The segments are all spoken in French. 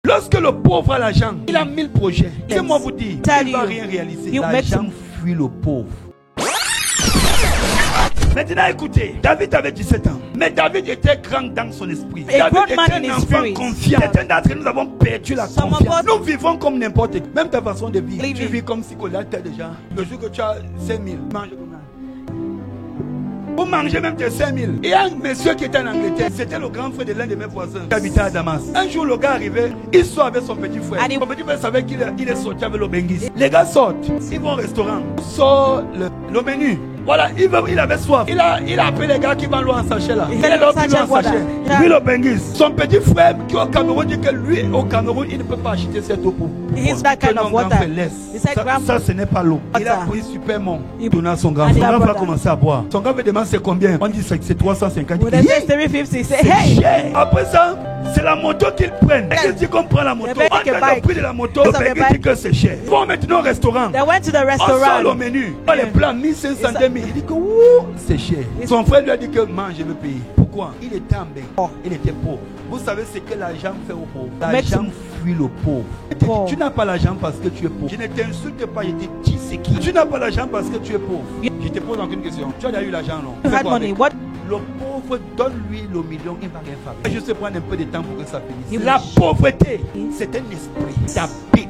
Lorsque le pauvre a l'argent, il a 1000 projets. Laissez-moi vous dire, il ne va rien réaliser. L'argent fuit le pauvre. Maintenant écoutez, David avait 17 ans. Mais David était grand dans son esprit. David était un enfant confiant. Certains d'entre nous avons perdu la confiance. Nous vivons comme n'importe qui. Même ta façon de vivre. Tu vis comme si Goliath était déjà. Le jour que tu as 5000, mange combien? Vous mangez même tes 5000. Il y a un monsieur qui était en Angleterre. C'était le grand frère de l'un de mes voisins qui habitait à Damas. Un jour, le gars arrivait. Il sort avec son petit frère. Son petit frère savait qu'il est sorti avec le Benguis. Les gars sortent. Ils vont au restaurant. Sort le menu. Voilà, il avait soif. Il a appelé les gars qui vendent l'eau en sachet là. Il a l'eau en sachet. Lui le Benguis. Son petit frère qui est au Cameroun dit que lui au Cameroun il ne peut pas acheter cette eau pour. Ça ce n'est pas l'eau. Il a pris super mon. Il donne à son grand. Son grand va commencer à boire. Son grand veut demander c'est combien. On dit c'est 350. Après ça, c'est la moto qu'ils prennent. Et qu'ils disent qu'on prend la moto. On a le prix de la moto. Le Benguis dit que c'est cher. Ils vont maintenant au restaurant. On sort le menu. Les plats 1500 2000. Il dit que c'est cher. Son frère lui a dit que mange, je veux payer. Pourquoi? Il était en bain. Il était pauvre. Vous savez ce que l'argent fait au pauvre? L'argent fuit le pauvre. Tu n'as pas l'argent parce que tu es pauvre. Je ne t'insulte pas, je te dis c'est qui. Tu n'as pas l'argent parce que tu es pauvre. Je te pose encore une question. Tu as déjà eu l'argent, non? Le pauvre, donne-lui le million, il va rien faire. Je sais prendre un peu de temps pour que ça finisse. La pauvreté, c'est un esprit d'habit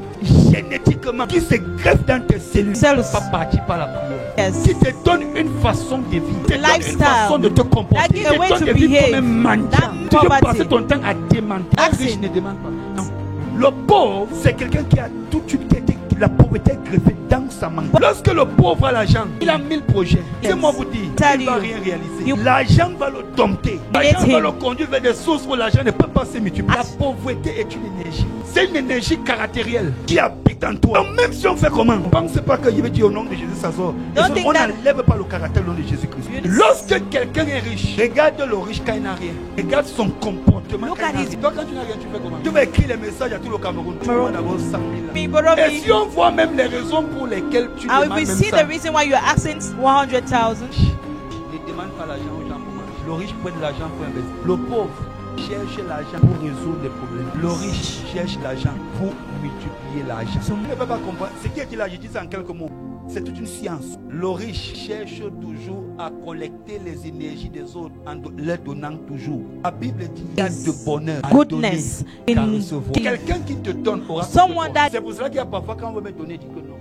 génétiquement qui se greffe dans tes cellules. Pas parti par la prière. Qui te donne une façon de vivre, te donne une façon de te comporter, te donne de vivre comme un mendiant. Tu veux passer ton temps à demander. Un riche ne demande pas. Non. Le pauvre, c'est quelqu'un qui a toute une tête. La pauvreté est greffée dans sa main. Lorsque le pauvre a l'argent, il a 1000 projets. Laissez-moi vous dire, il ne va rien réaliser. L'argent va le dompter. L'argent va le conduire vers des sources où l'argent ne peut pas se multiplier. La pauvreté est une énergie. C'est une énergie caractérielle qui habite en toi. Donc même si on fait comment, ne pensez pas qu'il veut dire au nom de Jésus ça sort. On n'enlève pas le caractère au nom de Jésus-Christ. Lorsque quelqu'un est riche, regarde le riche quand il n'a rien. Regarde son comportement quand il n'a rien. Toi quand tu n'as rien, tu fais comment? Tu vas écrire les messages à tout le Cameroun. Tu vas avoir 100 000. Et si on voit même les raisons pour lesquelles tu demandes même ça. The reason why you're asking 100,000. Ne demande pas l'argent aux gens pour manger. Le riche prend de l'argent pour investir. Le pauvre cherche l'argent pour résoudre des problèmes. Le riche cherche l'argent pour multiplier l'argent. Vous ne pouvez pas comprendre. Ce qui est là, je dis ça en quelques mots. C'est toute une science. Le riche cherche toujours à collecter les énergies des autres en leur donnant toujours. La Bible dit qu'il y a de bonheur à donner qu'à recevoir. Quelqu'un qui te donne aura. C'est pour cela qu'il y a parfois quand on veut me donner, dit que non.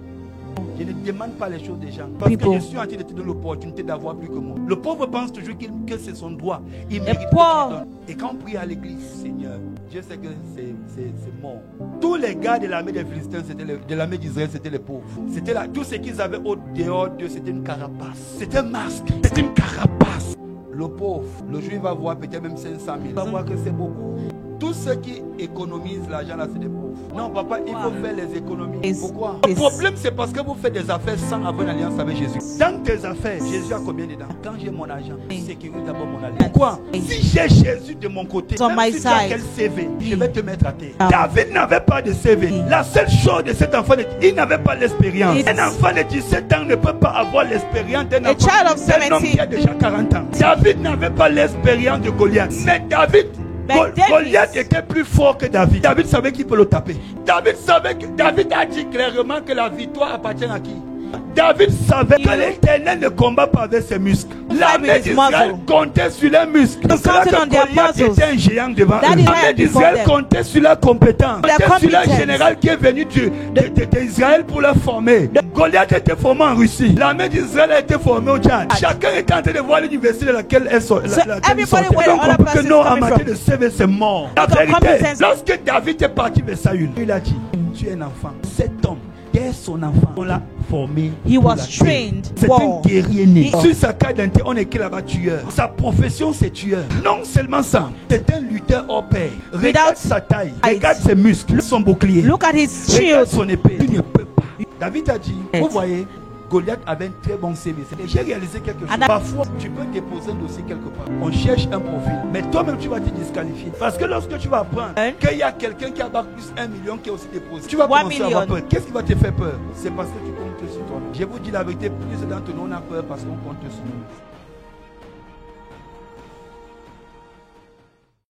Je ne demande pas les choses des gens. Parce que je suis en train de te donner l'opportunité d'avoir plus que moi. Le pauvre pense toujours que c'est son droit. Il mérite que tu donnes. Et quand on prie à l'église, Seigneur, je sais que c'est mort. Tous les gars de l'armée des Philistins, de l'armée d'Israël, c'était les pauvres. C'était là. Tout ce qu'ils avaient au dehors d'eux, c'était une carapace. C'était un masque. C'était une carapace. Le pauvre, le juif va voir peut-être même 500 000. Il va voir que c'est beaucoup. Tous ceux qui économisent l'argent là, c'est des pauvres. Non, papa, il faut faire les économies. Pourquoi? Le problème, c'est parce que vous faites des affaires sans avoir une alliance avec Jésus. Dans tes affaires, Jésus a combien dedans? Quand j'ai mon argent, je sécurise d'abord mon alliance. Pourquoi? Si j'ai Jésus de mon côté, même si tu as quel CV, je vais te mettre à terre. David n'avait pas de CV. La seule chose de cet enfant, il n'avait pas l'expérience. Un enfant de 17 ans ne peut pas avoir l'expérience d'un homme qui a déjà 40 ans. David n'avait pas l'expérience de Goliath. Mais Goliath était plus fort que David. David savait qu'il peut le taper. David a dit clairement que la victoire appartient à qui? David savait que l'Éternel ne combat pas avec ses muscles. L'armée d'Israël comptait sur les muscles. C'est là que Goliath était un géant devant eux. L'armée d'Israël comptait sur la compétence. Comptait sur le général qui est venu d'Israël pour la former. Goliath était formé en Russie. L'armée d'Israël a été formée au Tchad. Chacun était en train de voir l'université dans laquelle elle sortait. Donc que non, en matière de CV, c'est mort. La vérité, lorsque David est parti vers Saül, il a dit, tu es un enfant. Cet homme, dès son enfant, on l'a formé. He was trained. C'est un guerrier né. Sur sa carte d'identité, on écrit là-bas tueur. Sa profession, c'est tueur. Non seulement ça, c'est un lutteur hors pair. Regarde sa taille, regarde ses muscles, son bouclier. Look at his shield. Regarde son épée. Tu ne peux pas. David a dit, vous voyez, Goliath avait un très bon CV. J'ai réalisé quelque chose. Parfois, tu peux déposer un dossier quelque part. On cherche un profil. Mais toi-même, tu vas te disqualifier. Parce que lorsque tu vas apprendre qu'il y a quelqu'un qui a bac plus 1 million qui est aussi déposé, tu vas commencer à avoir peur. Qu'est-ce qui va te faire peur? C'est parce que tu comptes sur toi. Je vous dis la vérité, plus d'entre nous on a peur parce qu'on compte sur nous.